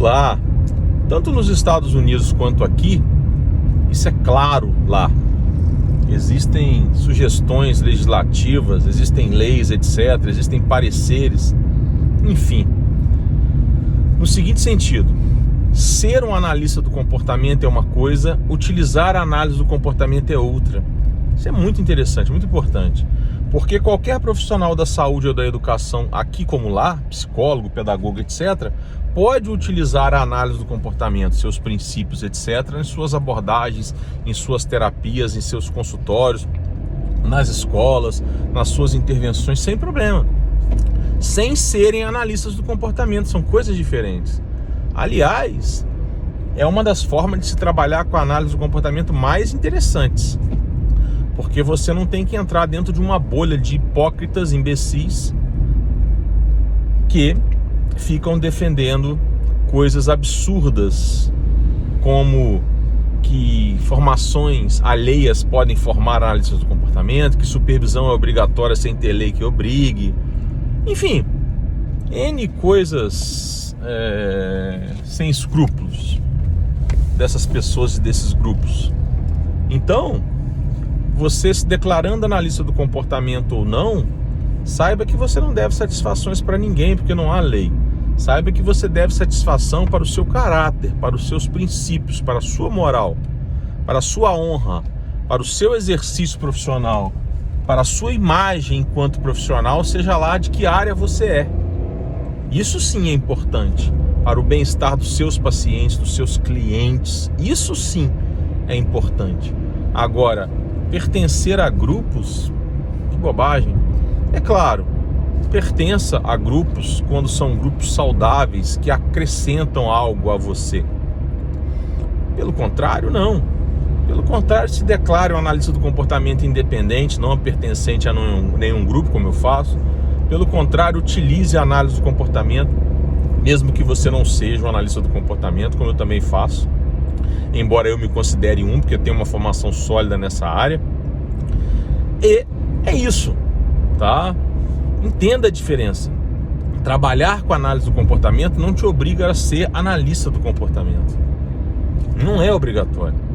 lá, tanto nos Estados Unidos quanto aqui, isso é claro lá. Existem sugestões legislativas, existem leis, etc., existem pareceres, enfim. No seguinte sentido, ser um analista do comportamento é uma coisa, utilizar a análise do comportamento é outra. Isso é muito interessante, muito importante. Porque qualquer profissional da saúde ou da educação, aqui como lá, psicólogo, pedagogo, etc., pode utilizar a análise do comportamento, seus princípios, etc., em suas abordagens, em suas terapias, em seus consultórios, nas escolas, nas suas intervenções, sem problema. Sem serem analistas do comportamento, são coisas diferentes. Aliás, é uma das formas de se trabalhar com a análise do comportamento mais interessantes. Porque você não tem que entrar dentro de uma bolha de hipócritas, imbecis, que ficam defendendo coisas absurdas, como que formações alheias podem formar análises do comportamento, que supervisão é obrigatória sem ter lei que obrigue. Enfim, N coisas sem escrúpulos dessas pessoas e desses grupos. Então, você se declarando analista do comportamento ou não, saiba que você não deve satisfações para ninguém, porque não há lei. Saiba que você deve satisfação para o seu caráter, para os seus princípios, para a sua moral, para a sua honra, para o seu exercício profissional, para a sua imagem enquanto profissional, seja lá de que área você é. Isso sim é importante para o bem-estar dos seus pacientes, dos seus clientes. Isso sim é importante. Agora, pertencer a grupos, que bobagem. É claro, pertença a grupos quando são grupos saudáveis que acrescentam algo a você. Pelo contrário, não. Pelo contrário, se declare um analista do comportamento independente, não pertencente a nenhum grupo, como eu faço. Pelo contrário, utilize a análise do comportamento, mesmo que você não seja um analista do comportamento, como eu também faço. Embora eu me considere porque eu tenho uma formação sólida nessa área. E é isso, tá? Entenda a diferença. Trabalhar com análise do comportamento não te obriga a ser analista do comportamento. Não é obrigatório.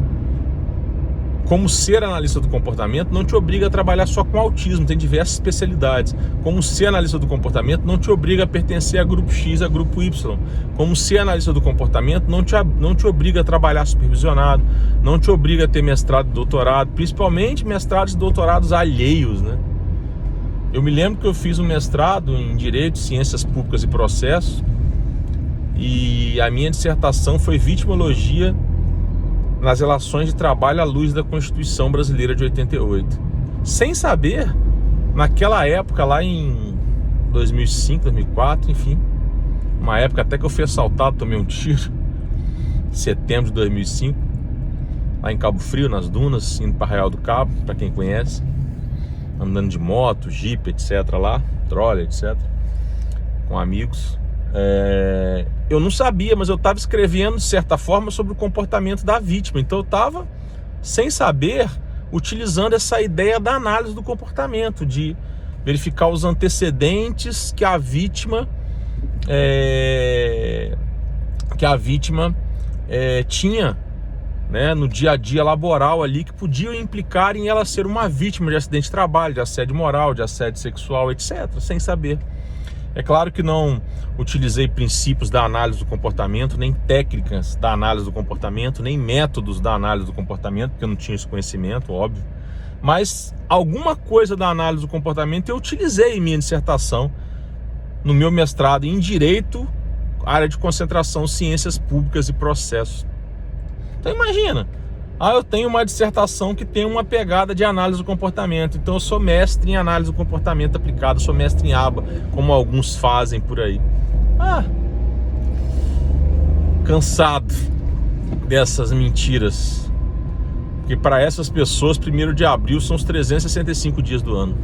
Como ser analista do comportamento não te obriga a trabalhar só com autismo, tem diversas especialidades. Como ser analista do comportamento não te obriga a pertencer a grupo X, a grupo Y. Como ser analista do comportamento não te obriga a trabalhar supervisionado, não te obriga a ter mestrado e doutorado, principalmente mestrados e doutorados alheios, né? Eu me lembro que eu fiz um mestrado em Direito, Ciências Públicas e Processos, e a minha dissertação foi Vitimologia nas relações de trabalho à luz da Constituição Brasileira de 88. Sem saber, naquela época, lá em 2005, 2004, enfim, uma época até que eu fui assaltado, tomei um tiro, em setembro de 2005, lá em Cabo Frio, nas dunas, indo para Arraial do Cabo, para quem conhece, andando de moto, jipe, etc. lá, troller, etc., com amigos. Eu não sabia, mas eu estava escrevendo de certa forma sobre o comportamento da vítima. Então eu estava, sem saber, utilizando essa ideia da análise do comportamento, de verificar os antecedentes que a vítima tinha, né, no dia a dia laboral ali, que podiam implicar em ela ser uma vítima de acidente de trabalho, de assédio moral, de assédio sexual, etc., sem saber. É claro que não utilizei princípios da análise do comportamento, nem técnicas da análise do comportamento, nem métodos da análise do comportamento, porque eu não tinha esse conhecimento, óbvio. Mas alguma coisa da análise do comportamento eu utilizei em minha dissertação, no meu mestrado em Direito, área de concentração, Ciências Públicas e Processos. Então imagina, eu tenho uma dissertação que tem uma pegada de análise do comportamento, então eu sou mestre em análise do comportamento aplicado, sou mestre em aba, como alguns fazem por aí. Cansado dessas mentiras, porque para essas pessoas 1º de abril são os 365 dias do ano.